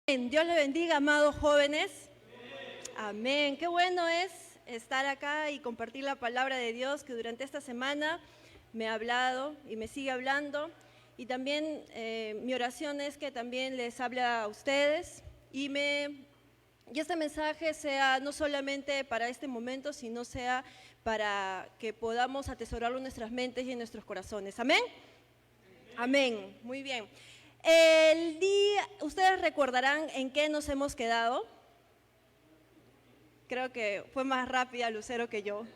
Dios le bendiga, amados jóvenes. Amén. Qué bueno es estar acá y compartir la palabra de Dios que durante esta semana me ha hablado y me sigue hablando. Y también mi oración es que también les hable a ustedes y este mensaje sea no solamente para este momento, sino sea para que podamos atesorarlo en nuestras mentes y en nuestros corazones. ¿Amén? Amén. Muy bien. Ustedes recordarán en qué nos hemos quedado. Creo que fue más rápida Lucero que yo.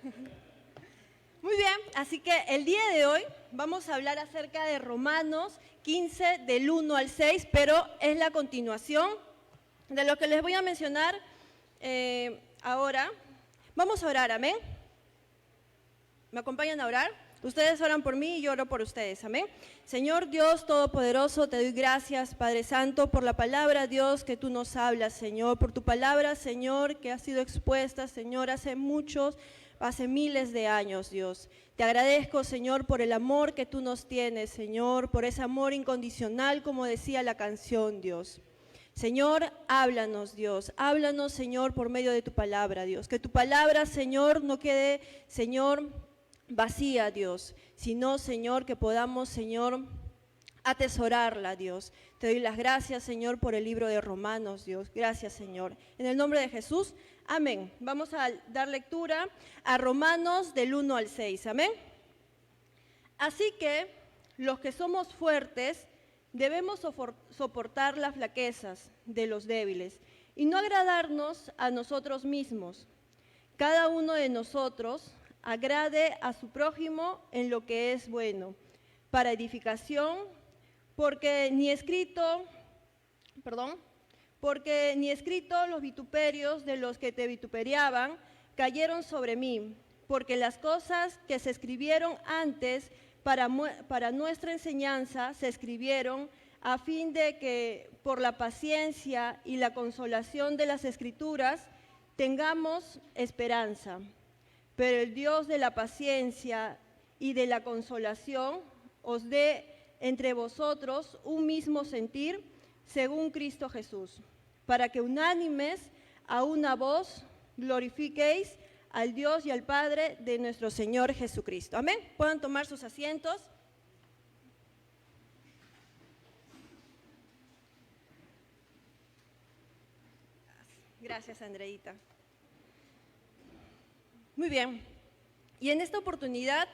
Muy bien, así que el día de hoy vamos a hablar acerca de Romanos 15 del 1 al 6, pero es la continuación de lo que les voy a mencionar ahora. Vamos a orar, amén. ¿Me acompañan a orar? Ustedes oran por mí y yo oro por ustedes, amén. Señor Dios Todopoderoso, te doy gracias, Padre Santo, por la palabra, Dios, que tú nos hablas, Señor, por tu palabra, Señor, que ha sido expuesta, Señor, hace miles de años, Dios. Te agradezco, Señor, por el amor que tú nos tienes, Señor, por ese amor incondicional, como decía la canción, Dios. Señor, háblanos, Dios, háblanos, Señor, por medio de tu palabra, Dios. Que tu palabra, Señor, no quede, Señor, vacía, Dios, sino, Señor, que podamos, Señor, atesorarla, Dios. Te doy las gracias, Señor, por el libro de Romanos, Dios. Gracias, Señor. En el nombre de Jesús, amén. Vamos a dar lectura a Romanos del 1 al 6, amén. Así que los que somos fuertes debemos soportar las flaquezas de los débiles y no agradarnos a nosotros mismos. Cada uno de nosotros agrade a su prójimo en lo que es bueno, para edificación, porque ni escrito los vituperios de los que te vituperiaban cayeron sobre mí, porque las cosas que se escribieron antes para nuestra enseñanza se escribieron a fin de que por la paciencia y la consolación de las Escrituras tengamos esperanza. Pero el Dios de la paciencia y de la consolación os dé entre vosotros un mismo sentir según Cristo Jesús, para que unánimes a una voz glorifiquéis al Dios y al Padre de nuestro Señor Jesucristo. Amén. Puedan tomar sus asientos. Gracias, Andreita. Muy bien, y en esta oportunidad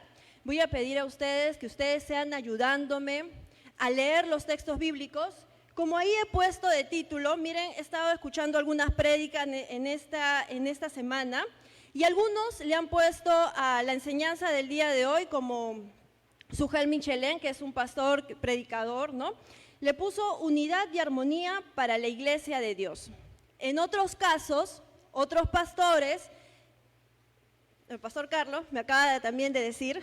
voy a pedir a ustedes que ustedes sean ayudándome a leer los textos bíblicos. Como ahí he puesto de título, miren, he estado escuchando algunas prédicas en esta semana y algunos le han puesto a la enseñanza del día de hoy, como Sujel Michelén, que es un pastor predicador, ¿no? Le puso unidad y armonía para la iglesia de Dios. En otros casos, otros pastores, el pastor Carlos me acaba también de decir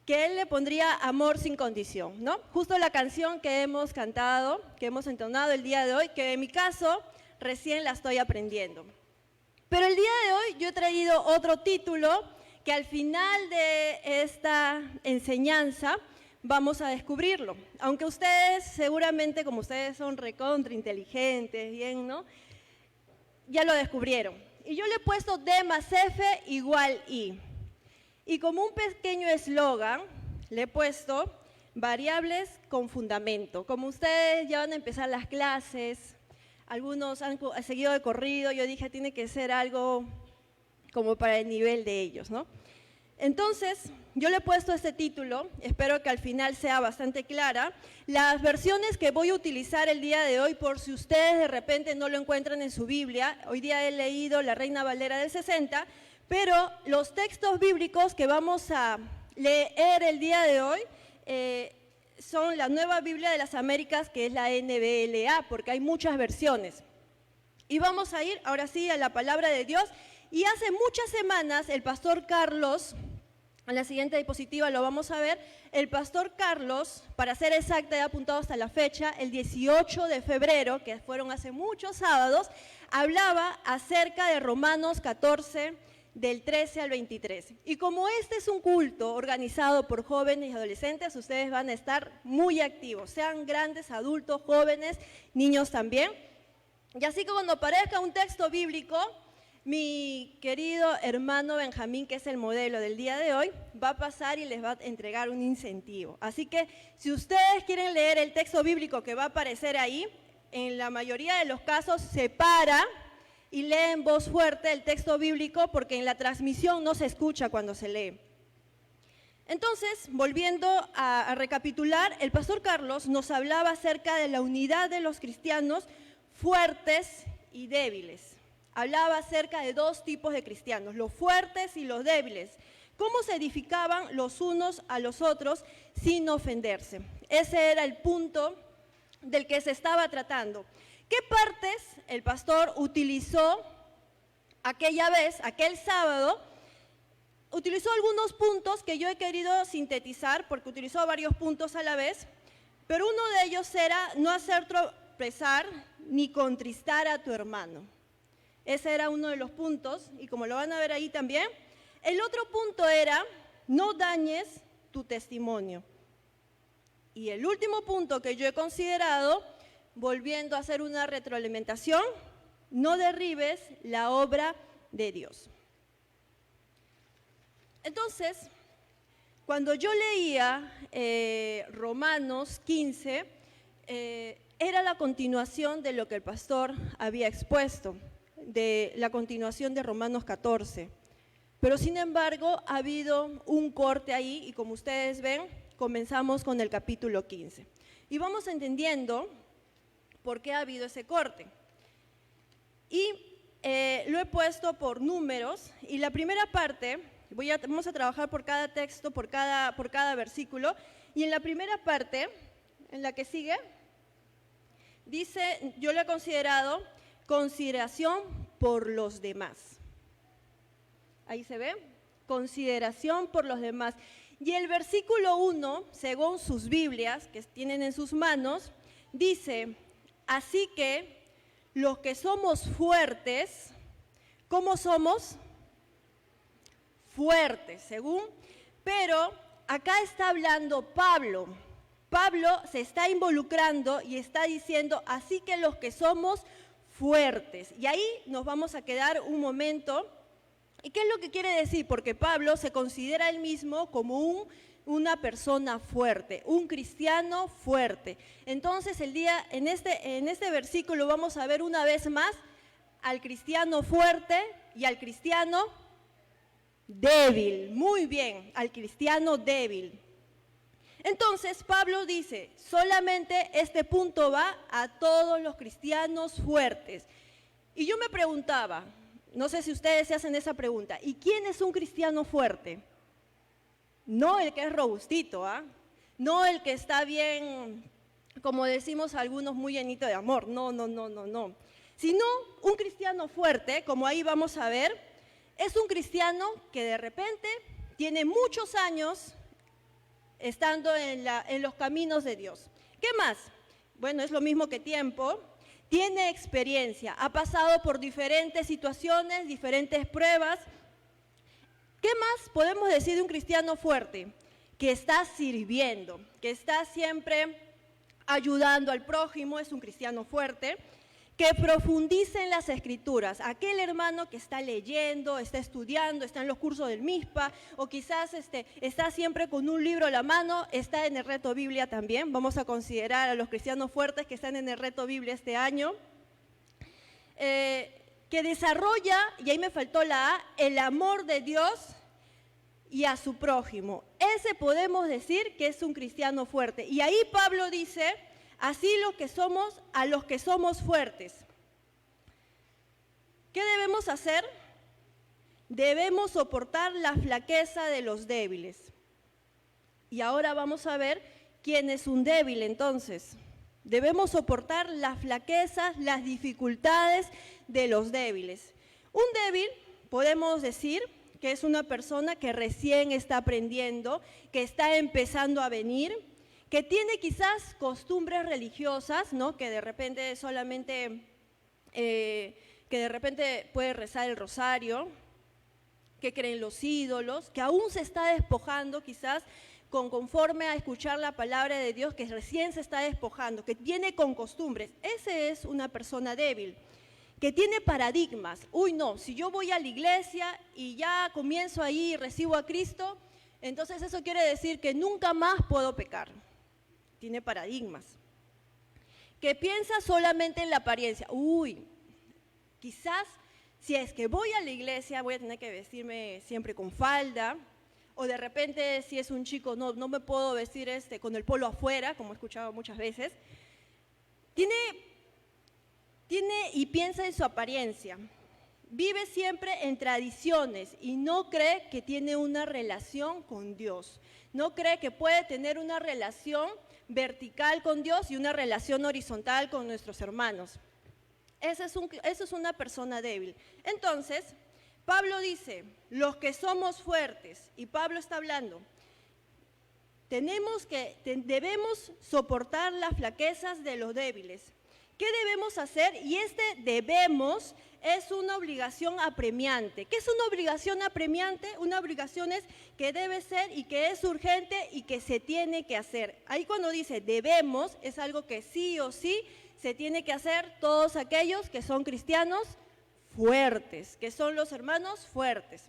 que él le pondría amor sin condición, ¿no? Justo la canción que hemos cantado, que hemos entonado el día de hoy, que en mi caso recién la estoy aprendiendo. Pero el día de hoy yo he traído otro título que al final de esta enseñanza vamos a descubrirlo. Aunque ustedes seguramente, como ustedes son recontra inteligentes, bien, ¿no? Ya lo descubrieron. Y yo le he puesto D más F igual I. Y como un pequeño eslogan, le he puesto variables con fundamento. Como ustedes ya van a empezar las clases, algunos han seguido de corrido, yo dije, tiene que ser algo como para el nivel de ellos, ¿no? Entonces, yo le he puesto este título, espero que al final sea bastante clara. Las versiones que voy a utilizar el día de hoy, por si ustedes de repente no lo encuentran en su Biblia, hoy día he leído la Reina Valera del 60, pero los textos bíblicos que vamos a leer el día de hoy son la Nueva Biblia de las Américas, que es la NBLA, porque hay muchas versiones. Y vamos a ir ahora sí a la palabra de Dios. Y hace muchas semanas el pastor Carlos, en la siguiente diapositiva lo vamos a ver, el pastor Carlos, para ser exacta, he apuntado hasta la fecha, el 18 de febrero, que fueron hace muchos sábados, hablaba acerca de Romanos 14, del 13 al 23. Y como este es un culto organizado por jóvenes y adolescentes, ustedes van a estar muy activos, sean grandes, adultos, jóvenes, niños también. Y así que cuando aparezca un texto bíblico, mi querido hermano Benjamín, que es el modelo del día de hoy, va a pasar y les va a entregar un incentivo. Así que si ustedes quieren leer el texto bíblico que va a aparecer ahí, en la mayoría de los casos se para y lee en voz fuerte el texto bíblico porque en la transmisión no se escucha cuando se lee. Entonces, volviendo a recapitular, el pastor Carlos nos hablaba acerca de la unidad de los cristianos fuertes y débiles. Hablaba acerca de dos tipos de cristianos, los fuertes y los débiles. Cómo se edificaban los unos a los otros sin ofenderse. Ese era el punto del que se estaba tratando. ¿Qué partes el pastor utilizó aquella vez, aquel sábado? Utilizó algunos puntos que yo he querido sintetizar, porque utilizó varios puntos a la vez, pero uno de ellos era no hacer tropezar ni contristar a tu hermano. Ese era uno de los puntos, y como lo van a ver ahí también. El otro punto era, no dañes tu testimonio. Y el último punto que yo he considerado, volviendo a hacer una retroalimentación, no derribes la obra de Dios. Entonces, cuando yo leía Romanos 15, era la continuación de lo que el pastor había expuesto, de la continuación de Romanos 14. Pero sin embargo, ha habido un corte ahí y como ustedes ven, comenzamos con el capítulo 15. Y vamos entendiendo por qué ha habido ese corte. Y lo he puesto por números y la primera parte, vamos a trabajar por cada texto, por cada versículo, y en la primera parte, en la que sigue, dice, yo lo he considerado, consideración por los demás. Ahí se ve, consideración por los demás. Y el versículo 1, según sus Biblias, que tienen en sus manos, dice, así que los que somos fuertes, ¿cómo somos? Fuertes, según, pero acá está hablando Pablo. Pablo se está involucrando y está diciendo, así que los que somos fuertes. Y ahí nos vamos a quedar un momento. ¿Y qué es lo que quiere decir? Porque Pablo se considera él mismo como una persona fuerte, un cristiano fuerte. Entonces en este versículo vamos a ver una vez más al cristiano fuerte y al cristiano débil. Muy bien, al cristiano débil. Entonces Pablo dice, solamente este punto va a todos los cristianos fuertes. Y yo me preguntaba, no sé si ustedes se hacen esa pregunta, ¿y quién es un cristiano fuerte? No el que es robustito, no el que está bien, como decimos algunos, muy llenito de amor, no. Sino un cristiano fuerte, como ahí vamos a ver, es un cristiano que de repente tiene muchos años estando en los caminos de Dios. ¿Qué más? Bueno, es lo mismo que tiempo. Tiene experiencia, ha pasado por diferentes situaciones, diferentes pruebas. ¿Qué más podemos decir de un cristiano fuerte? Que está sirviendo, que está siempre ayudando al prójimo, es un cristiano fuerte. Que profundice en las escrituras, aquel hermano que está leyendo, está estudiando, está en los cursos del MISPA, o quizás está siempre con un libro a la mano, está en el reto Biblia también. Vamos a considerar a los cristianos fuertes que están en el reto Biblia este año. Que desarrolla, y ahí me faltó la A, el amor de Dios y a su prójimo. Ese podemos decir que es un cristiano fuerte. Y ahí Pablo dice, así a los que somos fuertes. ¿Qué debemos hacer? Debemos soportar la flaqueza de los débiles. Y ahora vamos a ver quién es un débil entonces. Debemos soportar las flaquezas, las dificultades de los débiles. Un débil, podemos decir, que es una persona que recién está aprendiendo, que está empezando a venir, que tiene quizás costumbres religiosas, ¿no? Que de repente solamente, que de repente puede rezar el rosario, que cree en los ídolos, que aún se está despojando quizás conforme a escuchar la palabra de Dios, que recién se está despojando, que tiene con costumbres. Ese es una persona débil, que tiene paradigmas. Uy, no, si yo voy a la iglesia y ya comienzo ahí y recibo a Cristo, entonces eso quiere decir que nunca más puedo pecar. Tiene paradigmas. Que piensa solamente en la apariencia. Uy, quizás si es que voy a la iglesia voy a tener que vestirme siempre con falda, o de repente si es un chico no me puedo vestir con el polo afuera, como he escuchado muchas veces. Tiene y piensa en su apariencia. Vive siempre en tradiciones y no cree que tiene una relación con Dios. No cree que puede tener una relación vertical con Dios y una relación horizontal con nuestros hermanos. Eso es una persona débil. Entonces, Pablo dice, los que somos fuertes, y Pablo está hablando, debemos soportar las flaquezas de los débiles. ¿Qué debemos hacer? Y debemos es una obligación apremiante. ¿Qué es una obligación apremiante? Una obligación es que debe ser y que es urgente y que se tiene que hacer. Ahí cuando dice debemos, es algo que sí o sí se tiene que hacer todos aquellos que son cristianos fuertes, que son los hermanos fuertes.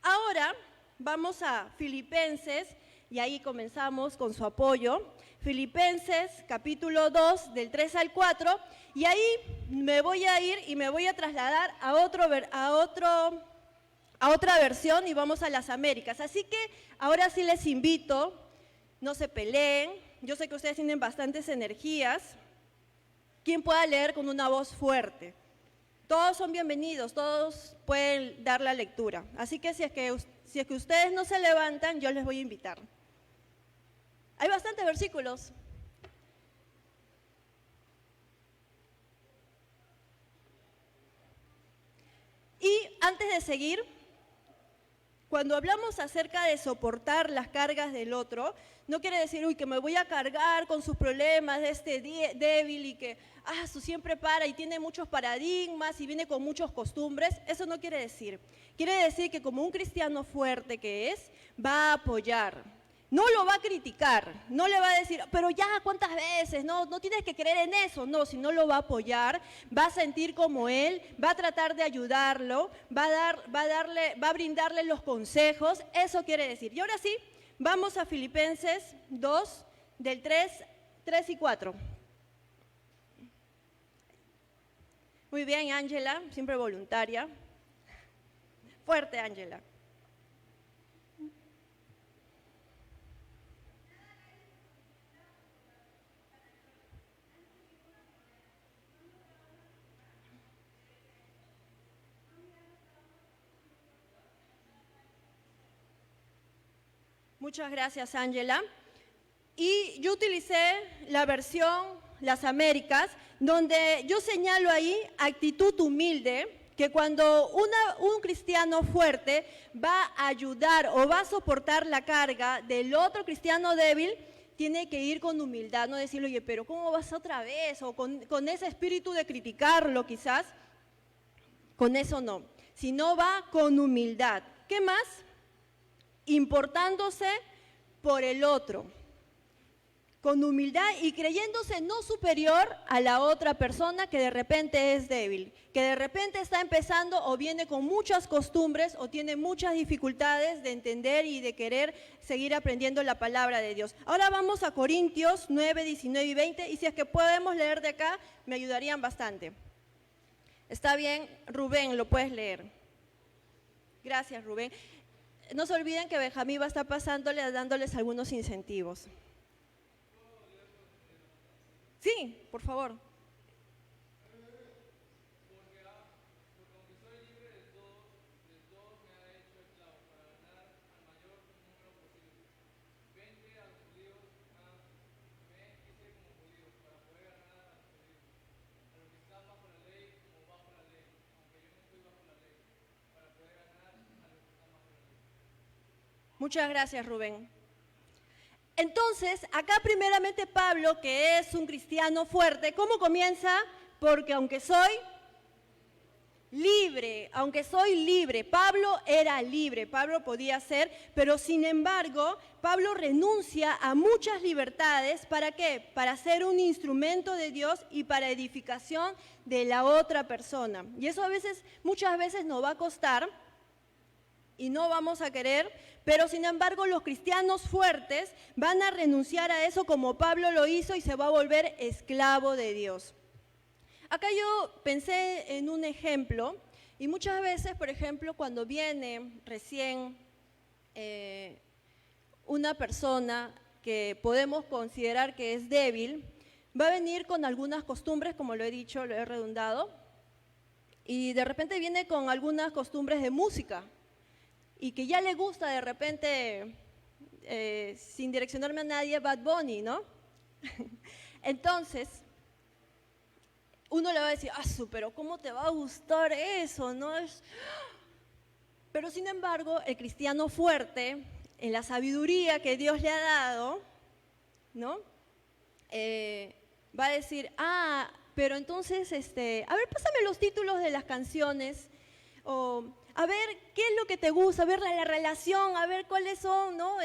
Ahora vamos a Filipenses y ahí comenzamos con su apoyo. Filipenses capítulo 2 del 3 al 4 y ahí me voy a ir y me voy a trasladar a otra versión y vamos a las Américas. Así que ahora sí les invito, no se peleen, yo sé que ustedes tienen bastantes energías. ¿Quién pueda leer con una voz fuerte? Todos son bienvenidos, todos pueden dar la lectura. Así que si es que ustedes no se levantan, yo les voy a invitar. Hay bastantes versículos. Y antes de seguir, cuando hablamos acerca de soportar las cargas del otro, no quiere decir, uy, que me voy a cargar con sus problemas de este débil y que, siempre para y tiene muchos paradigmas y viene con muchas costumbres. Eso no quiere decir. Quiere decir que como un cristiano fuerte que es, va a apoyar. No lo va a criticar, no le va a decir, pero ya, ¿cuántas veces? No tienes que creer en eso. No, si no lo va a apoyar, va a sentir como él, va a tratar de ayudarlo, va a brindarle los consejos. Eso quiere decir. Y ahora sí, vamos a Filipenses 2, del 3 y 4. Muy bien, Ángela, siempre voluntaria. Fuerte, Ángela. Muchas gracias, Ángela. Y yo utilicé la versión Las Américas, donde yo señalo ahí actitud humilde, que cuando un cristiano fuerte va a ayudar o va a soportar la carga del otro cristiano débil, tiene que ir con humildad, no decirle, oye, pero ¿cómo vas otra vez? O con ese espíritu de criticarlo quizás, con eso no, sino va con humildad. ¿Qué más? Importándose por el otro, con humildad y creyéndose no superior a la otra persona que de repente es débil, que de repente está empezando o viene con muchas costumbres o tiene muchas dificultades de entender y de querer seguir aprendiendo la palabra de Dios. Ahora vamos a Corintios 9, 19 y 20 y si es que podemos leer de acá, me ayudarían bastante. Está bien, Rubén, lo puedes leer. Gracias, Rubén. No se olviden que Benjamín va a estar dándoles algunos incentivos. Sí, por favor. Muchas gracias, Rubén. Entonces, acá primeramente Pablo, que es un cristiano fuerte, ¿cómo comienza? Porque aunque soy libre, aunque soy libre. Pablo era libre, Pablo podía ser, pero sin embargo, Pablo renuncia a muchas libertades. ¿Para qué? Para ser un instrumento de Dios y para edificación de la otra persona. Y eso muchas veces nos va a costar y no vamos a querer, pero sin embargo los cristianos fuertes van a renunciar a eso como Pablo lo hizo y se va a volver esclavo de Dios. Acá yo pensé en un ejemplo y muchas veces, por ejemplo, cuando viene recién una persona que podemos considerar que es débil, va a venir con algunas costumbres, como lo he dicho, lo he redundado, y de repente viene con algunas costumbres de música y que ya le gusta de repente, sin direccionarme a nadie, Bad Bunny, ¿no? Entonces, uno le va a decir, pero ¿cómo te va a gustar eso? ¿No? Pero sin embargo, el cristiano fuerte, en la sabiduría que Dios le ha dado, ¿no? Va a decir, pero entonces, a ver, pásame los títulos de las canciones, o a ver qué es lo que te gusta, a ver la relación, a ver cuáles son, ¿no?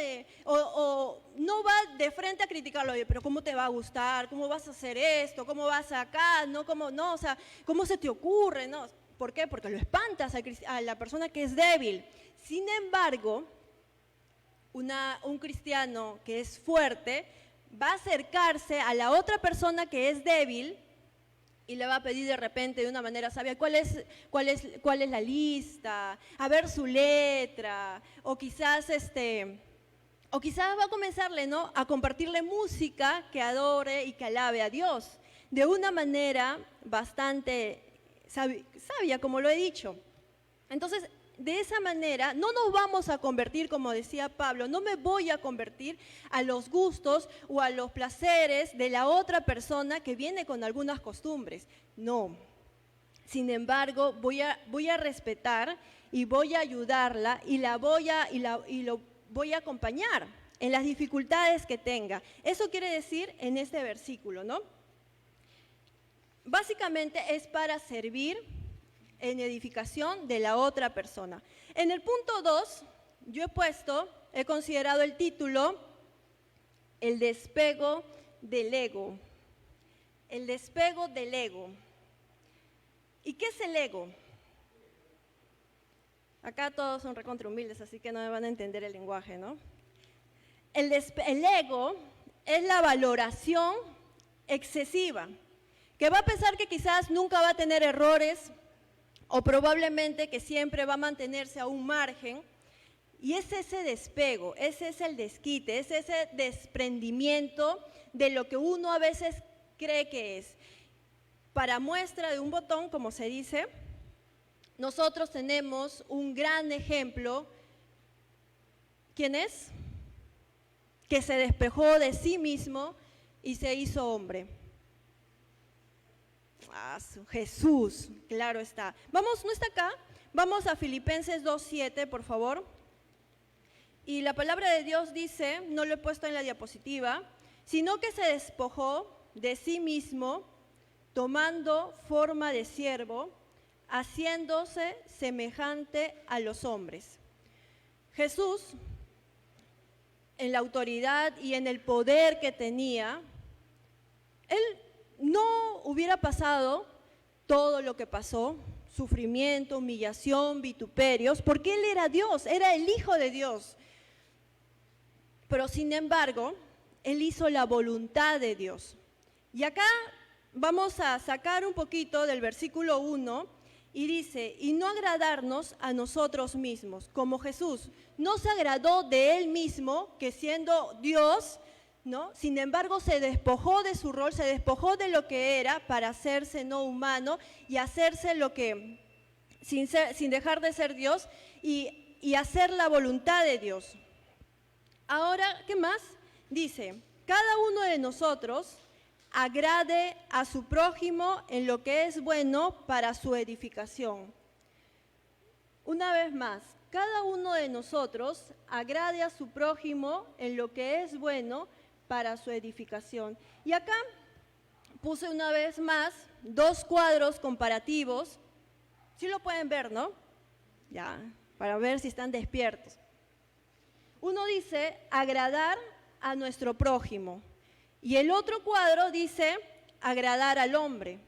O no va de frente a criticarlo, oye, pero ¿cómo te va a gustar? ¿Cómo vas a hacer esto? ¿Cómo vas acá? ¿No? ¿Cómo no? O sea, ¿cómo se te ocurre? ¿No? ¿Por qué? Porque lo espantas a la persona que es débil. Sin embargo, un cristiano que es fuerte va a acercarse a la otra persona que es débil y le va a pedir de repente de una manera sabia cuál es la lista, a ver su letra, o quizás va a comenzarle, ¿no?, a compartirle música que adore y que alabe a Dios de una manera bastante sabia, como lo he dicho. Entonces, de esa manera no nos vamos a convertir, como decía Pablo, no me voy a convertir a los gustos o a los placeres de la otra persona que viene con algunas costumbres. No. Sin embargo, voy a respetar y voy a ayudarla y lo voy a acompañar en las dificultades que tenga. Eso quiere decir en este versículo, ¿no? Básicamente es para servir en edificación de la otra persona. En el punto 2, he considerado el título, el despego del ego. El despego del ego. ¿Y qué es el ego? Acá todos son recontra humildes, así que no me van a entender el lenguaje, ¿no? El ego es la valoración excesiva, que va a pensar que quizás nunca va a tener errores, o probablemente que siempre va a mantenerse a un margen, y es ese despego, ese es el desquite, es ese desprendimiento de lo que uno a veces cree que es. Para muestra de un botón, como se dice, nosotros tenemos un gran ejemplo. ¿Quién es? Que se despojó de sí mismo y se hizo hombre. Jesús, claro está. Vamos, ¿no está acá? Vamos a Filipenses 2:7, por favor. Y la palabra de Dios dice, no lo he puesto en la diapositiva, sino que se despojó de sí mismo, tomando forma de siervo, haciéndose semejante a los hombres. Jesús, en la autoridad y en el poder que tenía, él no hubiera pasado todo lo que pasó, sufrimiento, humillación, vituperios, porque él era Dios, era el Hijo de Dios. Pero sin embargo, él hizo la voluntad de Dios. Y acá vamos a sacar un poquito del versículo 1 y dice, y no agradarnos a nosotros mismos, como Jesús no se agradó de él mismo, que siendo Dios, ¿no?, sin embargo se despojó de su rol, se despojó de lo que era para hacerse no humano y hacerse lo que, sin dejar de ser Dios y hacer la voluntad de Dios. Ahora, ¿qué más? Dice, cada uno de nosotros agrade a su prójimo en lo que es bueno para su edificación. Una vez más, cada uno de nosotros agrade a su prójimo en lo que es bueno para su edificación. Y acá puse una vez más 2 cuadros comparativos Sí lo pueden ver, ¿no? Ya, para ver si están despiertos. Uno dice agradar a nuestro prójimo y el otro cuadro dice agradar al hombre.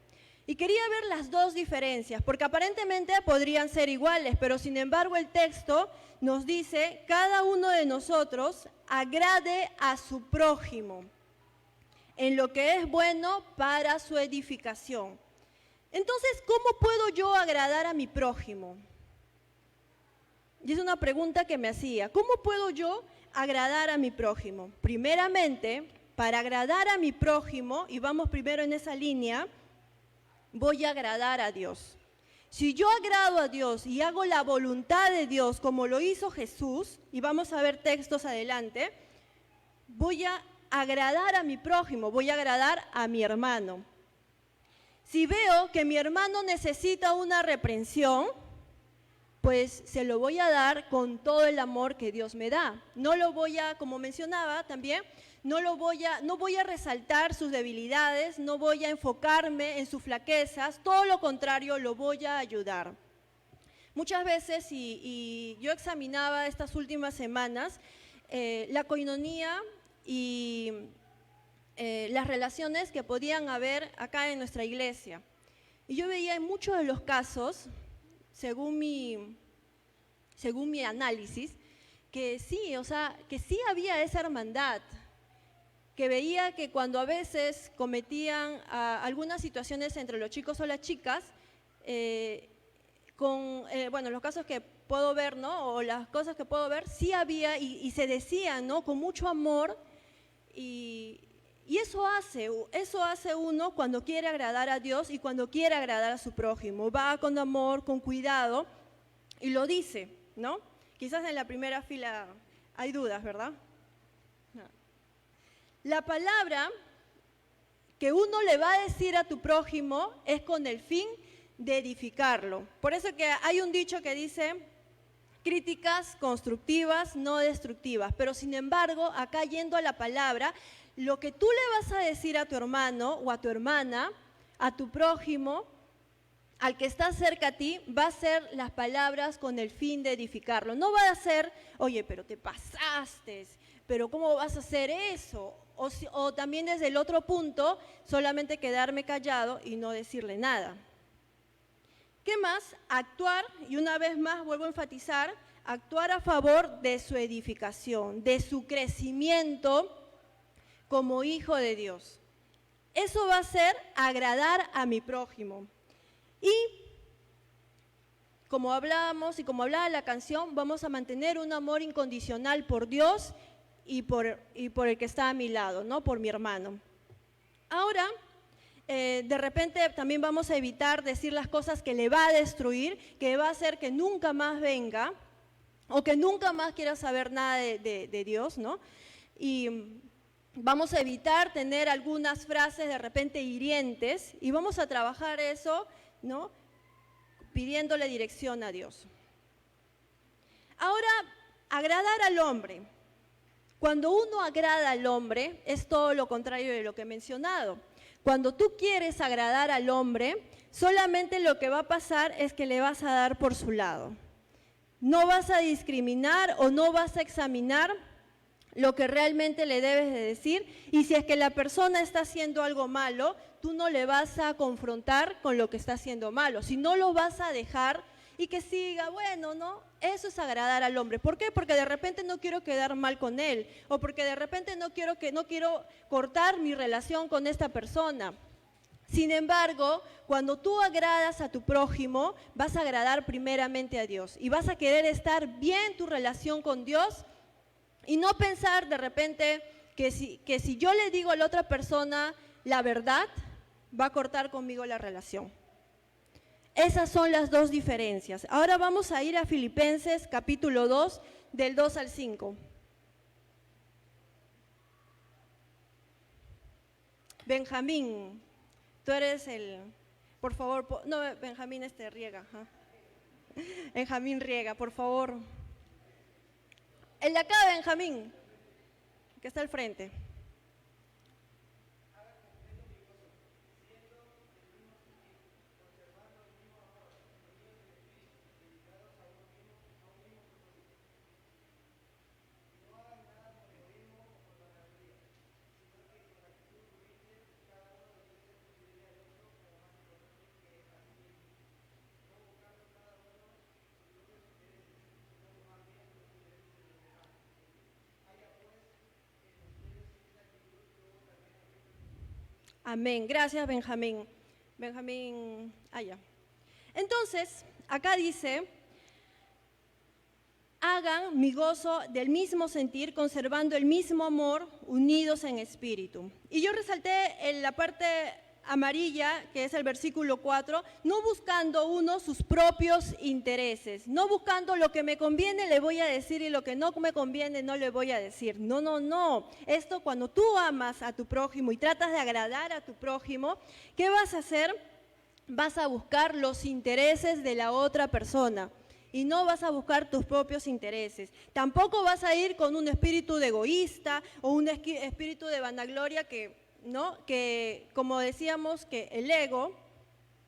Y quería ver las dos diferencias, porque aparentemente podrían ser iguales, pero sin embargo el texto nos dice, cada uno de nosotros agrade a su prójimo en lo que es bueno para su edificación. Entonces, ¿cómo puedo yo agradar a mi prójimo? Y es una pregunta que me hacía. ¿Cómo puedo yo agradar a mi prójimo? Primeramente, para agradar a mi prójimo, y vamos primero en esa línea, voy a agradar a Dios. Si yo agrado a Dios y hago la voluntad de Dios como lo hizo Jesús, y vamos a ver textos adelante, voy a agradar a mi prójimo, voy a agradar a mi hermano. Si veo que mi hermano necesita una reprensión, pues se lo voy a dar con todo el amor que Dios me da. No lo voy a, como mencionaba también, no voy a resaltar sus debilidades, no voy a enfocarme en sus flaquezas, todo lo contrario, lo voy a ayudar. Muchas veces, y yo examinaba estas últimas semanas, la coinonía y las relaciones que podían haber acá en nuestra iglesia. Y yo veía en muchos de los casos, según mi análisis, que sí, o sea, que sí había esa hermandad, que veía que cuando a veces cometían algunas situaciones entre los chicos o las chicas, bueno, los casos que puedo ver, ¿no? O las cosas que puedo ver, sí había y se decían, ¿no? Con mucho amor y eso hace uno cuando quiere agradar a Dios y cuando quiere agradar a su prójimo. Va con amor, con cuidado y lo dice, ¿no? Quizás en la primera fila hay dudas, ¿verdad? No. La palabra que uno le va a decir a tu prójimo es con el fin de edificarlo. Por eso que hay un dicho que dice, críticas constructivas, no destructivas. Pero sin embargo, acá yendo a la palabra, lo que tú le vas a decir a tu hermano o a tu hermana, a tu prójimo, al que está cerca a ti, va a ser las palabras con el fin de edificarlo. No va a ser, oye, pero te pasaste, pero ¿cómo vas a hacer eso? O también desde el otro punto, solamente quedarme callado y no decirle nada. ¿Qué más? Actuar, y una vez más vuelvo a enfatizar, actuar a favor de su edificación, de su crecimiento como hijo de Dios. Eso va a ser agradar a mi prójimo. Y como hablábamos y como hablaba la canción, vamos a mantener un amor incondicional por Dios y por el que está a mi lado, ¿no? Por mi hermano. Ahora, de repente también vamos a evitar decir las cosas que le va a destruir, que va a hacer que nunca más venga o que nunca más quiera saber nada de Dios, ¿no? Y vamos a evitar tener algunas frases de repente hirientes y vamos a trabajar eso, ¿no? Pidiéndole dirección a Dios. Ahora, agradar al hombre. Cuando uno agrada al hombre, es todo lo contrario de lo que he mencionado. Cuando tú quieres agradar al hombre, solamente lo que va a pasar es que le vas a dar por su lado. No vas a discriminar o no vas a examinar lo que realmente le debes de decir, y si es que la persona está haciendo algo malo, tú no le vas a confrontar con lo que está haciendo malo, sino lo vas a dejar y que siga, bueno, ¿no? Eso es agradar al hombre. ¿Por qué? Porque de repente no quiero quedar mal con él, o porque de repente no quiero cortar mi relación con esta persona. Sin embargo, cuando tú agradas a tu prójimo, vas a agradar primeramente a Dios y vas a querer estar bien tu relación con Dios y no pensar de repente que si yo le digo a la otra persona la verdad, va a cortar conmigo la relación. Esas son las dos diferencias. Ahora vamos a ir a Filipenses capítulo 2, del 2 al 5. Benjamín, tú eres por favor, no, Benjamín Riega. Benjamín Riega, por favor. El de acá, Benjamín, que está al frente. Amén. Gracias, Benjamín. Benjamín, allá. Entonces, acá dice, hagan mi gozo del mismo sentir, conservando el mismo amor, unidos en espíritu. Y yo resalté en la parte amarilla, que es el versículo 4, no buscando uno sus propios intereses, no buscando lo que me conviene le voy a decir y lo que no me conviene no le voy a decir. No, no, no. Esto cuando tú amas a tu prójimo y tratas de agradar a tu prójimo, ¿qué vas a hacer? Vas a buscar los intereses de la otra persona y no vas a buscar tus propios intereses. Tampoco vas a ir con un espíritu de egoísta o un espíritu de vanagloria que como decíamos, que el ego,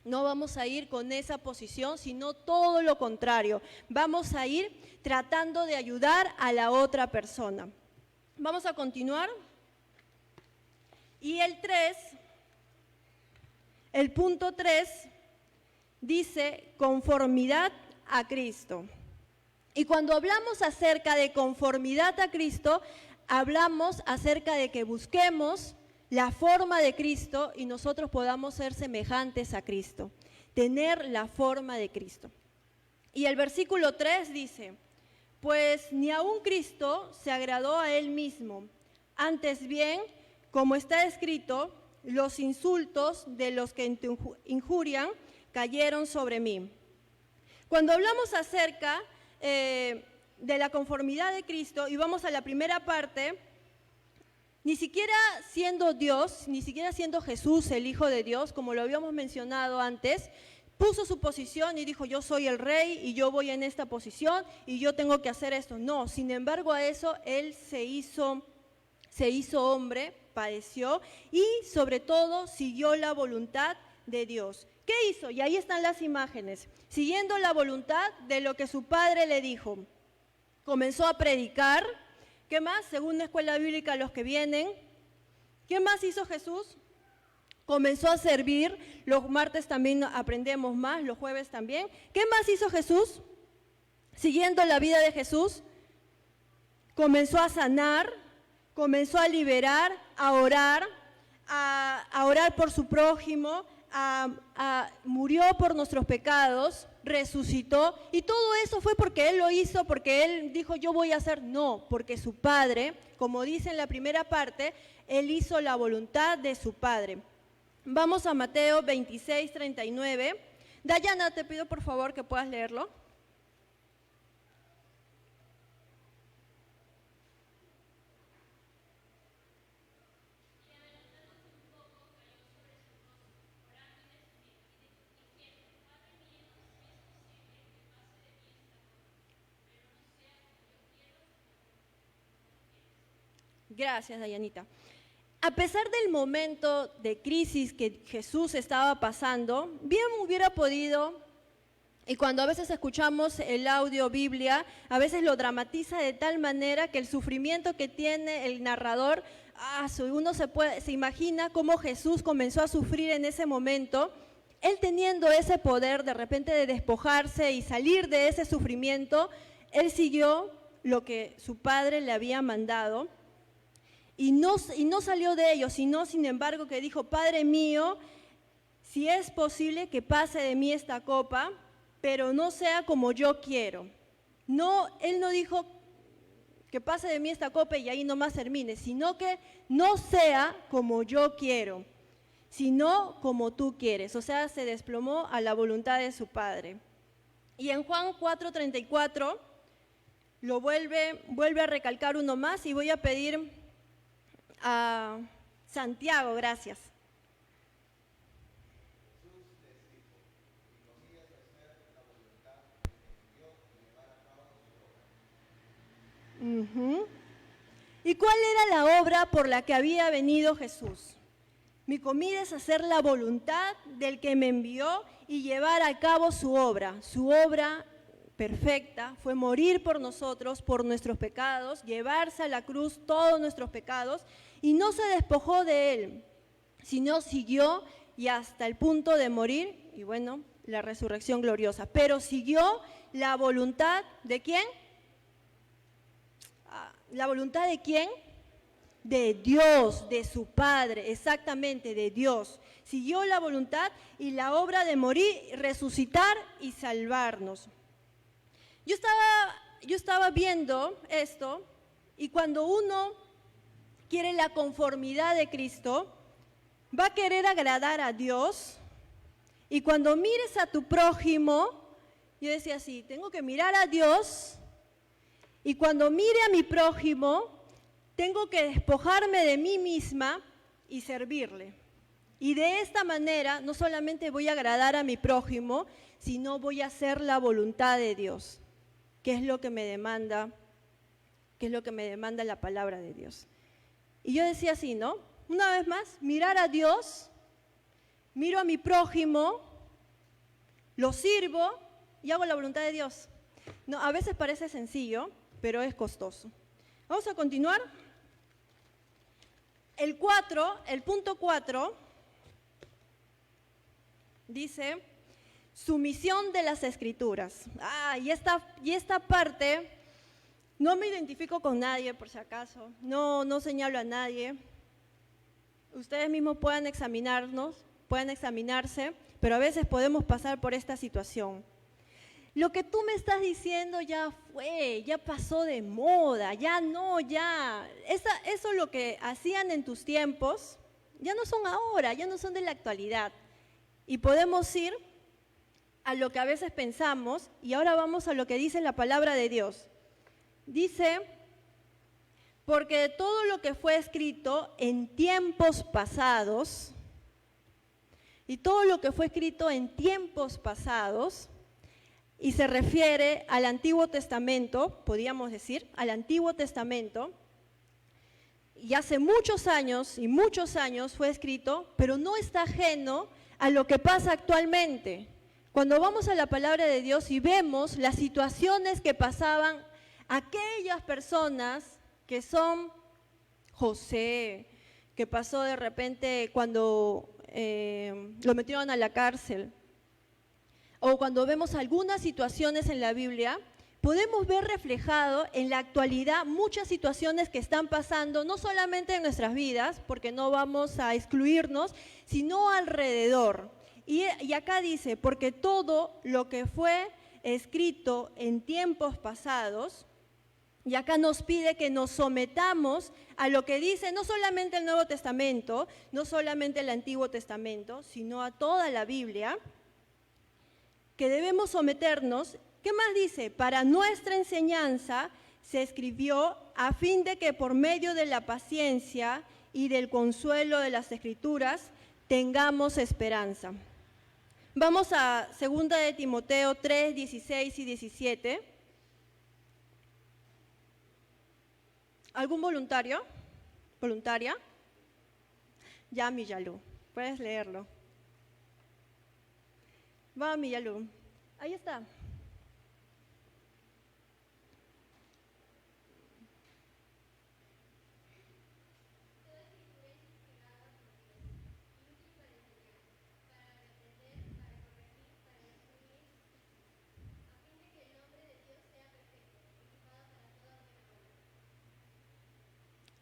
no vamos a ir con esa posición, sino todo lo contrario. Vamos a ir tratando de ayudar a la otra persona. Vamos a continuar. Y el punto 3 dice conformidad a Cristo. Y cuando hablamos acerca de conformidad a Cristo, hablamos acerca de que busquemos la forma de Cristo y nosotros podamos ser semejantes a Cristo, tener la forma de Cristo. Y el versículo 3 dice, pues ni aun Cristo se agradó a él mismo, antes bien, como está escrito, los insultos de los que te injurian cayeron sobre mí. Cuando hablamos acerca de la conformidad de Cristo, y vamos a la primera parte, ni siquiera siendo Dios, ni siquiera siendo Jesús el Hijo de Dios, como lo habíamos mencionado antes, puso su posición y dijo, yo soy el rey y yo voy en esta posición y yo tengo que hacer esto. No, sin embargo a eso Él se hizo hombre, padeció y sobre todo siguió la voluntad de Dios. ¿Qué hizo? Y ahí están las imágenes. Siguiendo la voluntad de lo que su padre le dijo. Comenzó a predicar. ¿Qué más? Según la escuela bíblica, los que vienen. ¿Qué más hizo Jesús? Comenzó a servir. Los martes también aprendemos más, los jueves también. ¿Qué más hizo Jesús? Siguiendo la vida de Jesús, comenzó a sanar, comenzó a liberar, a orar por su prójimo, murió por nuestros pecados, resucitó, y todo eso fue porque Él lo hizo, porque Él dijo yo voy a hacer, no, porque su Padre, como dice en la primera parte, Él hizo la voluntad de su Padre. Vamos a Mateo 26, 39. Dayana, te pido por favor que puedas leerlo. Gracias, Dayanita. A pesar del momento de crisis que Jesús estaba pasando, bien hubiera podido, y cuando a veces escuchamos el audio Biblia, a veces lo dramatiza de tal manera que el sufrimiento que tiene el narrador, uno se imagina cómo Jesús comenzó a sufrir en ese momento. Él teniendo ese poder de repente de despojarse y salir de ese sufrimiento, él siguió lo que su padre le había mandado. Y no salió de ello, sino, sin embargo, que dijo, Padre mío, si es posible que pase de mí esta copa, pero no sea como yo quiero. No, Él no dijo que pase de mí esta copa y ahí nomás termine, sino que no sea como yo quiero, sino como tú quieres. O sea, se desplomó a la voluntad de su Padre. Y en Juan 4:34 lo vuelve a recalcar uno más y voy a pedir a Santiago, gracias. ¿Y cuál era la obra por la que había venido Jesús? Mi comida es hacer la voluntad del que me envió y llevar a cabo su obra. Su obra perfecta fue morir por nosotros, por nuestros pecados, llevarse a la cruz todos nuestros pecados, y no se despojó de él, sino siguió y hasta el punto de morir, y bueno, la resurrección gloriosa. Pero siguió la voluntad ¿de quién? ¿La voluntad de quién? de Dios, de su Padre, exactamente de Dios. Siguió la voluntad y la obra de morir, resucitar y salvarnos. Yo estaba viendo esto, y cuando uno quiere la conformidad de Cristo, va a querer agradar a Dios. Y cuando mires a tu prójimo, yo decía así, tengo que mirar a Dios, y cuando mire a mi prójimo, tengo que despojarme de mí misma y servirle. Y de esta manera no solamente voy a agradar a mi prójimo, sino voy a hacer la voluntad de Dios, que es lo que me demanda, la palabra de Dios. Y yo decía así, ¿no? Una vez más, mirar a Dios, miro a mi prójimo, lo sirvo y hago la voluntad de Dios. No, a veces parece sencillo, pero es costoso. Vamos a continuar. El punto 4, dice, sumisión de las Escrituras. Y esta parte, no me identifico con nadie, por si acaso, no señalo a nadie. Ustedes mismos pueden examinarse, pero a veces podemos pasar por esta situación. Lo que tú me estás diciendo ya fue, ya pasó de moda, eso lo que hacían en tus tiempos, ya no son ahora, ya no son de la actualidad. Y podemos ir a lo que a veces pensamos, y ahora vamos a lo que dice la palabra de Dios. Dice, porque de todo lo que fue escrito en tiempos pasados, y todo lo que fue escrito en tiempos pasados, y se refiere al Antiguo Testamento, podríamos decir, al Antiguo Testamento, y hace muchos años fue escrito, pero no está ajeno a lo que pasa actualmente. Cuando vamos a la palabra de Dios y vemos las situaciones que pasaban aquellas personas que son José, que pasó de repente cuando lo metieron a la cárcel, o cuando vemos algunas situaciones en la Biblia, podemos ver reflejado en la actualidad muchas situaciones que están pasando, no solamente en nuestras vidas, porque no vamos a excluirnos, sino alrededor. Y acá dice, porque todo lo que fue escrito en tiempos pasados, y acá nos pide que nos sometamos a lo que dice no solamente el Nuevo Testamento, no solamente el Antiguo Testamento, sino a toda la Biblia, que debemos someternos. ¿Qué más dice? Para nuestra enseñanza se escribió a fin de que por medio de la paciencia y del consuelo de las Escrituras tengamos esperanza. Vamos a 2 de Timoteo 3, 16 y 17. ¿Algún voluntario? ¿Voluntaria? Ya, Miyalu, puedes leerlo. Va, Miyalu. Ahí está.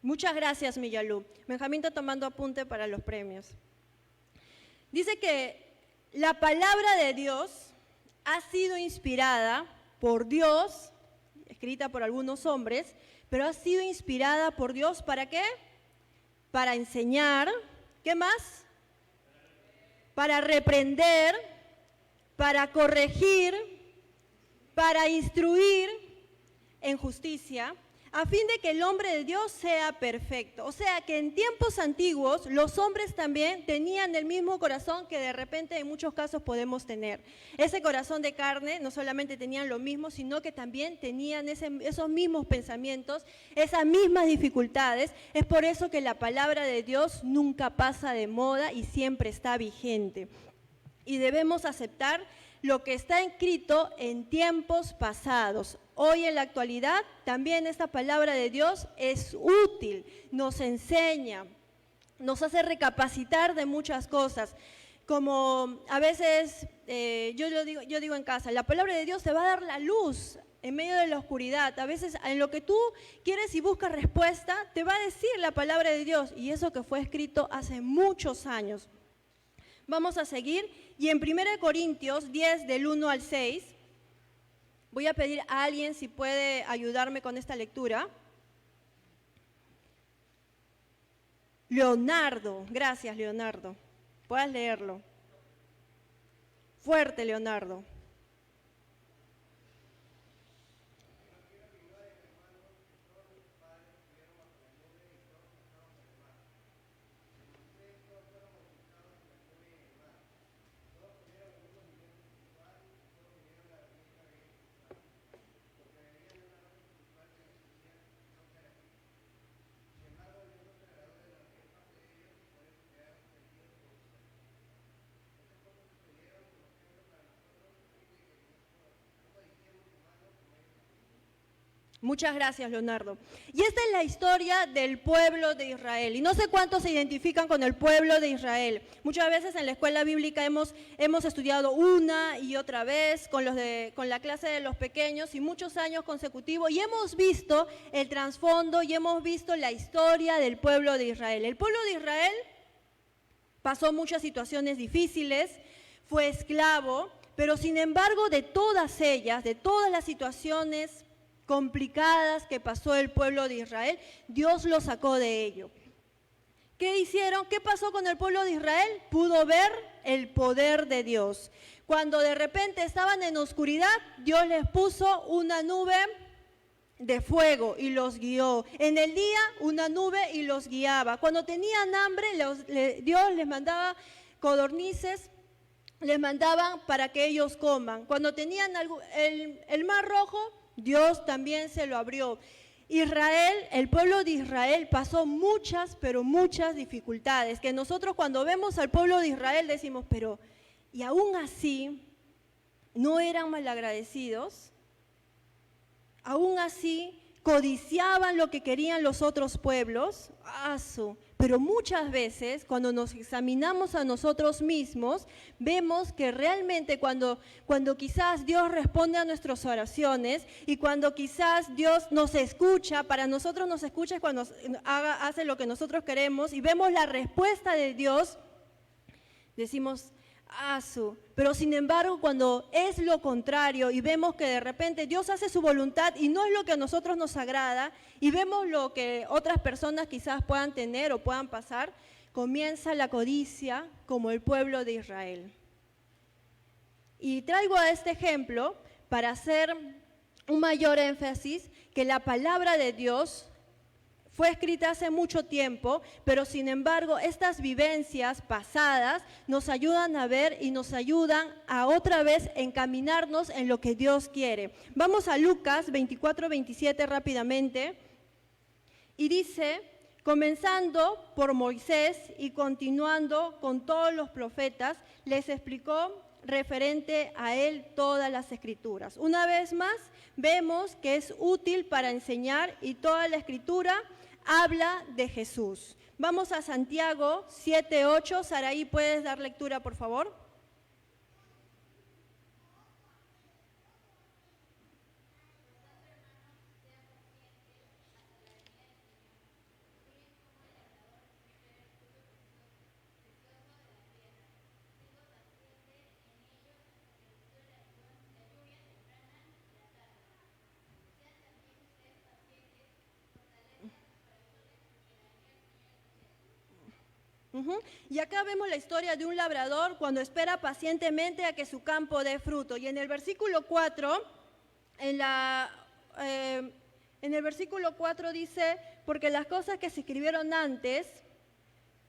Muchas gracias, Miyalu. Benjamín está tomando apunte para los premios. Dice que la palabra de Dios ha sido inspirada por Dios, escrita por algunos hombres, pero ha sido inspirada por Dios ¿para qué? Para enseñar, ¿qué más? Para reprender, para corregir, para instruir en justicia, a fin de que el hombre de Dios sea perfecto. O sea que en tiempos antiguos los hombres también tenían el mismo corazón que de repente en muchos casos podemos tener. Ese corazón de carne no solamente tenían lo mismo, sino que también tenían esos mismos pensamientos, esas mismas dificultades. Es por eso que la palabra de Dios nunca pasa de moda y siempre está vigente. Y debemos aceptar lo que está escrito en tiempos pasados. Hoy en la actualidad también esta palabra de Dios es útil, nos enseña, nos hace recapacitar de muchas cosas. Como a veces yo digo en casa, la palabra de Dios te va a dar la luz en medio de la oscuridad. A veces en lo que tú quieres y buscas respuesta, te va a decir la palabra de Dios, y eso que fue escrito hace muchos años. Vamos a seguir, y en 1 Corintios 10, del 1 al 6, voy a pedir a alguien si puede ayudarme con esta lectura. Leonardo, gracias Leonardo, puedas leerlo. Fuerte, Leonardo. Muchas gracias, Leonardo. Y esta es la historia del pueblo de Israel. Y no sé cuántos se identifican con el pueblo de Israel. Muchas veces en la escuela bíblica hemos estudiado una y otra vez con la clase de los pequeños y muchos años consecutivos. Y hemos visto el trasfondo y hemos visto la historia del pueblo de Israel. El pueblo de Israel pasó muchas situaciones difíciles, fue esclavo, pero sin embargo de todas ellas, de todas las situaciones complicadas que pasó el pueblo de Israel, Dios lo sacó de ello. ¿Qué hicieron? ¿Qué pasó con el pueblo de Israel? Pudo ver el poder de Dios. Cuando de repente estaban en oscuridad, Dios les puso una nube de fuego y los guió. En el día, una nube y los guiaba. Cuando tenían hambre, Dios les mandaba codornices, les mandaban para que ellos coman. Cuando tenían el mar rojo, Dios también se lo abrió. Israel, el pueblo de Israel pasó muchas, pero muchas dificultades, que nosotros cuando vemos al pueblo de Israel decimos, pero, y aún así, ¿no eran malagradecidos? Aún así, codiciaban lo que querían los otros pueblos. Pero muchas veces, cuando nos examinamos a nosotros mismos, vemos que realmente cuando quizás Dios responde a nuestras oraciones y cuando quizás Dios nos escucha, para nosotros nos escucha es cuando hace lo que nosotros queremos y vemos la respuesta de Dios, decimos, pero sin embargo cuando es lo contrario y vemos que de repente Dios hace su voluntad y no es lo que a nosotros nos agrada y vemos lo que otras personas quizás puedan tener o puedan pasar, comienza la codicia como el pueblo de Israel. Y traigo a este ejemplo para hacer un mayor énfasis que la palabra de Dios fue escrita hace mucho tiempo, pero sin embargo estas vivencias pasadas nos ayudan a ver y nos ayudan a otra vez encaminarnos en lo que Dios quiere. Vamos a Lucas 24-27 rápidamente y dice, comenzando por Moisés y continuando con todos los profetas, les explicó referente a él todas las escrituras. Una vez más vemos que es útil para enseñar y toda la escritura habla de Jesús. Vamos a Santiago 7:8. Saraí, ¿puedes dar lectura, por favor? Y acá vemos la historia de un labrador cuando espera pacientemente a que su campo dé fruto. Y en el versículo 4, en el versículo 4 dice, porque las cosas que se escribieron antes,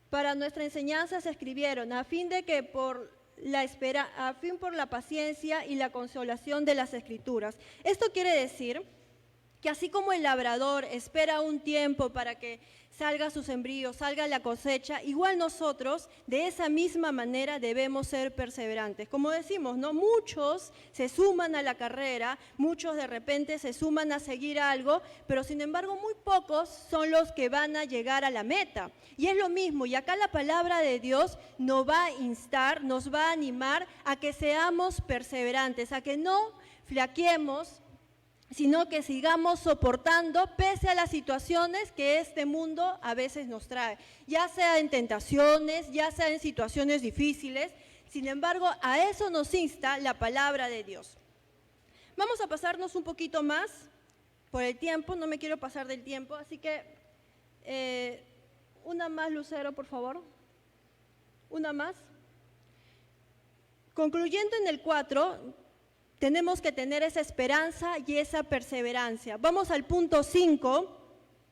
para nuestra enseñanza se escribieron, a fin por la paciencia y la consolación de las escrituras. Esto quiere decir que así como el labrador espera un tiempo para que salga su sembrío, salga la cosecha, igual nosotros de esa misma manera debemos ser perseverantes. Como decimos, ¿no? Muchos se suman a la carrera, muchos de repente se suman a seguir algo, pero sin embargo muy pocos son los que van a llegar a la meta. Y es lo mismo, y acá la palabra de Dios nos va a instar, nos va a animar a que seamos perseverantes, a que no flaqueemos, sino que sigamos soportando pese a las situaciones que este mundo a veces nos trae, ya sea en tentaciones, ya sea en situaciones difíciles. Sin embargo, a eso nos insta la palabra de Dios. Vamos a pasarnos un poquito más por el tiempo, no me quiero pasar del tiempo, así que una más, Lucero, por favor. Una más. Concluyendo en el 4, tenemos que tener esa esperanza y esa perseverancia. Vamos al punto 5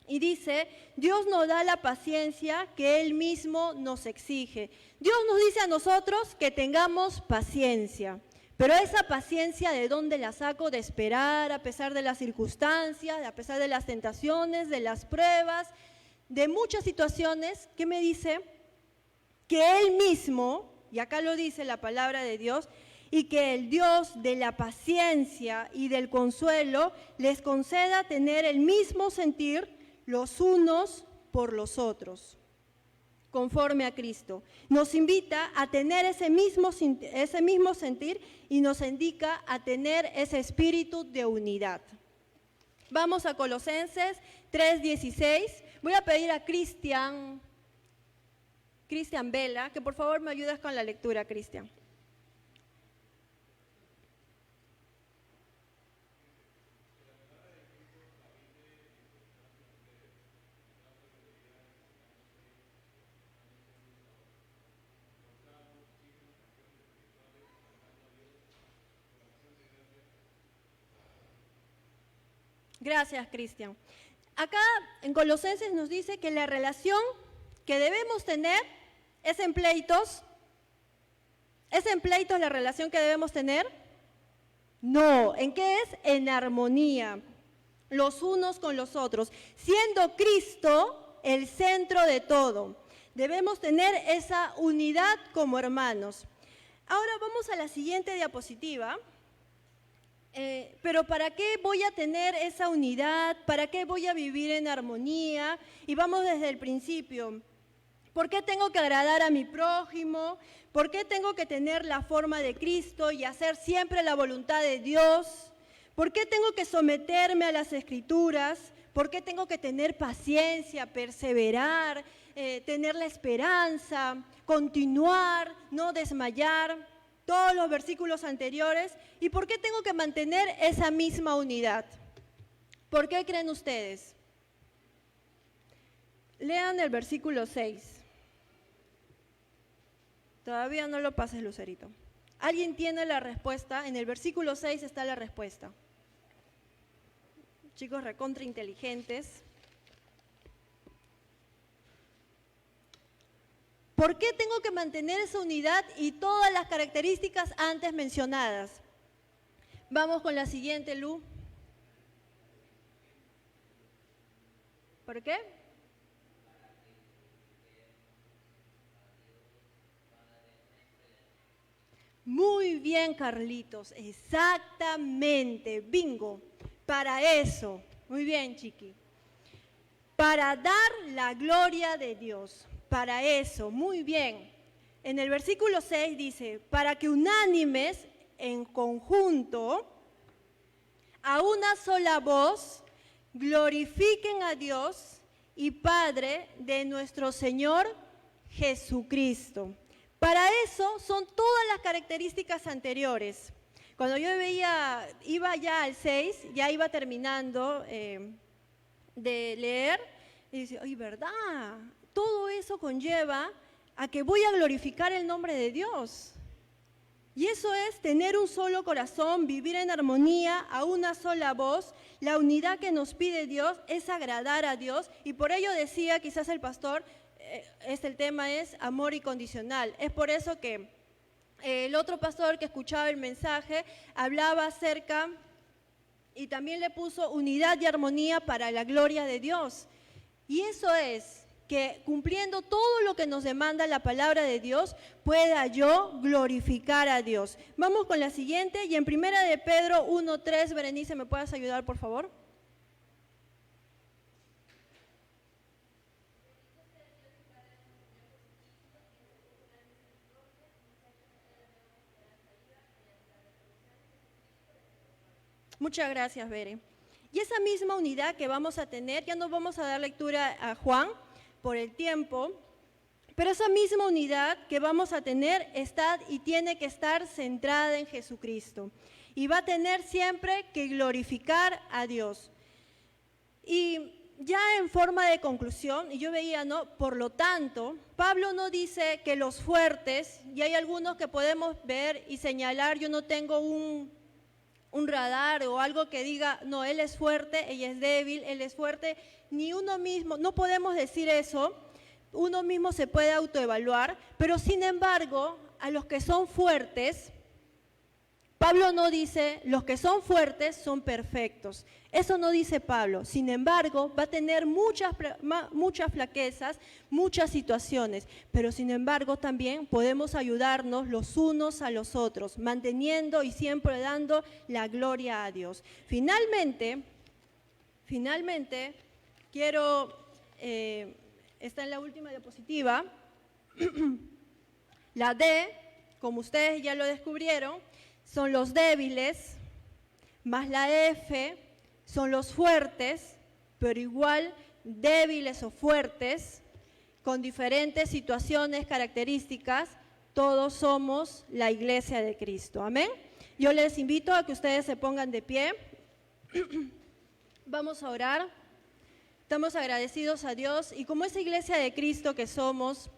y dice, Dios nos da la paciencia que Él mismo nos exige. Dios nos dice a nosotros que tengamos paciencia, pero esa paciencia, ¿de dónde la saco? De esperar a pesar de las circunstancias, a pesar de las tentaciones, de las pruebas, de muchas situaciones. ¿Qué me dice? Que Él mismo, y acá lo dice la palabra de Dios, y que el Dios de la paciencia y del consuelo les conceda tener el mismo sentir los unos por los otros, conforme a Cristo. Nos invita a tener ese mismo sentir y nos indica a tener ese espíritu de unidad. Vamos a Colosenses 3:16. Voy a pedir a Cristian Vela, que por favor me ayudes con la lectura, Cristian. Gracias, Cristian. Acá en Colosenses nos dice que la relación que debemos tener es en pleitos. ¿Es en pleitos la relación que debemos tener? No. ¿En qué es? En armonía, los unos con los otros, siendo Cristo el centro de todo. Debemos tener esa unidad como hermanos. Ahora vamos a la siguiente diapositiva. Pero ¿para qué voy a tener esa unidad? ¿Para qué voy a vivir en armonía? Y vamos desde el principio. ¿Por qué tengo que agradar a mi prójimo? ¿Por qué tengo que tener la forma de Cristo y hacer siempre la voluntad de Dios? ¿Por qué tengo que someterme a las Escrituras? ¿Por qué tengo que tener paciencia, perseverar, tener la esperanza, continuar, no desmayar? Todos los versículos anteriores. ¿Y por qué tengo que mantener esa misma unidad? ¿Por qué creen ustedes? Lean el versículo 6. Todavía no lo pases, Lucerito. ¿Alguien tiene la respuesta? En el versículo 6 está la respuesta. Chicos recontra inteligentes. ¿Por qué tengo que mantener esa unidad y todas las características antes mencionadas? Vamos con la siguiente, Lu. ¿Por qué? Muy bien, Carlitos, exactamente, bingo, para eso. Muy bien, Chiqui. Para dar la gloria de Dios. Para eso, muy bien. En el versículo 6 dice, para que unánimes en conjunto, a una sola voz, glorifiquen a Dios y Padre de nuestro Señor Jesucristo. Para eso son todas las características anteriores. Cuando yo iba ya al 6, ya iba terminando de leer, y dice, ay, ¿verdad? Todo eso conlleva a que voy a glorificar el nombre de Dios. Y eso es tener un solo corazón, vivir en armonía, a una sola voz. La unidad que nos pide Dios es agradar a Dios. Y por ello decía quizás el pastor, el tema es amor incondicional. Es por eso que el otro pastor que escuchaba el mensaje hablaba acerca y también le puso unidad y armonía para la gloria de Dios. Y eso es que cumpliendo todo lo que nos demanda la palabra de Dios, pueda yo glorificar a Dios. Vamos con la siguiente, y en 1 de Pedro 1:3, Berenice, ¿me puedes ayudar, por favor? Muchas gracias, Bere. Y esa misma unidad que vamos a tener, ya no vamos a dar lectura a Juan por el tiempo, pero esa misma unidad que vamos a tener está y tiene que estar centrada en Jesucristo. Y va a tener siempre que glorificar a Dios. Y ya en forma de conclusión, y yo veía, ¿no? Por lo tanto, Pablo no dice que los fuertes, y hay algunos que podemos ver y señalar, yo no tengo un radar o algo que diga, no, él es fuerte, ella es débil, él es fuerte, ni uno mismo, no podemos decir eso, uno mismo se puede autoevaluar, pero sin embargo, a los que son fuertes, Pablo no dice, los que son fuertes son perfectos. Eso no dice Pablo. Sin embargo, va a tener muchas flaquezas, muchas situaciones. Pero sin embargo, también podemos ayudarnos los unos a los otros, manteniendo y siempre dando la gloria a Dios. Finalmente, quiero, está en la última diapositiva, la D, como ustedes ya lo descubrieron, son los débiles, más la F son los fuertes, pero igual débiles o fuertes, con diferentes situaciones, características, todos somos la iglesia de Cristo. Amén. Yo les invito a que ustedes se pongan de pie. Vamos a orar. Estamos agradecidos a Dios y como esa iglesia de Cristo que somos,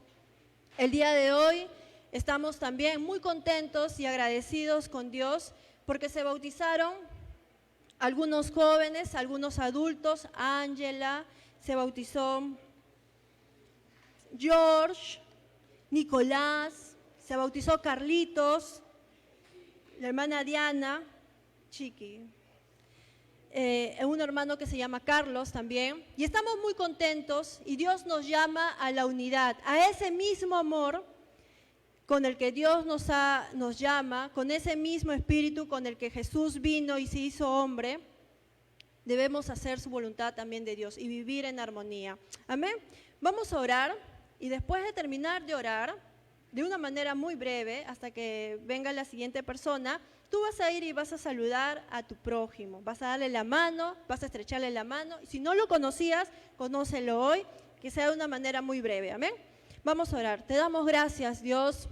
el día de hoy estamos también muy contentos y agradecidos con Dios porque se bautizaron algunos jóvenes, algunos adultos. Ángela, se bautizó George, Nicolás, se bautizó Carlitos, la hermana Diana, Chiqui, un hermano que se llama Carlos también. Y estamos muy contentos y Dios nos llama a la unidad, a ese mismo amor con el que Dios nos llama, con ese mismo espíritu con el que Jesús vino y se hizo hombre, debemos hacer su voluntad también de Dios y vivir en armonía. Amén. Vamos a orar y después de terminar de orar, de una manera muy breve, hasta que venga la siguiente persona, tú vas a ir y vas a saludar a tu prójimo, vas a darle la mano, vas a estrecharle la mano, y si no lo conocías, conócelo hoy, que sea de una manera muy breve. Amén. Vamos a orar. Te damos gracias, Dios,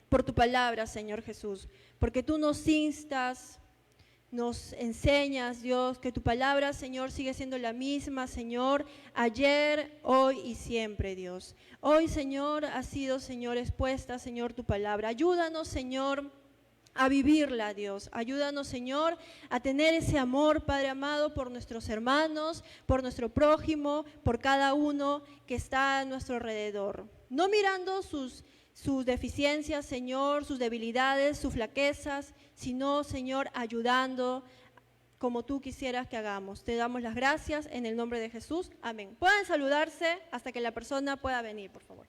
por tu palabra, Señor Jesús, porque tú nos instas, nos enseñas, Dios, que tu palabra, Señor, sigue siendo la misma, Señor, ayer, hoy y siempre, Dios. Hoy, Señor, ha sido, Señor, expuesta, Señor, tu palabra. Ayúdanos, Señor, a vivirla, Dios. Ayúdanos, Señor, a tener ese amor, Padre amado, por nuestros hermanos, por nuestro prójimo, por cada uno que está a nuestro alrededor. No mirando sus deficiencias, Señor, sus debilidades, sus flaquezas, sino, Señor, ayudando como tú quisieras que hagamos. Te damos las gracias en el nombre de Jesús. Amén. Pueden saludarse hasta que la persona pueda venir, por favor.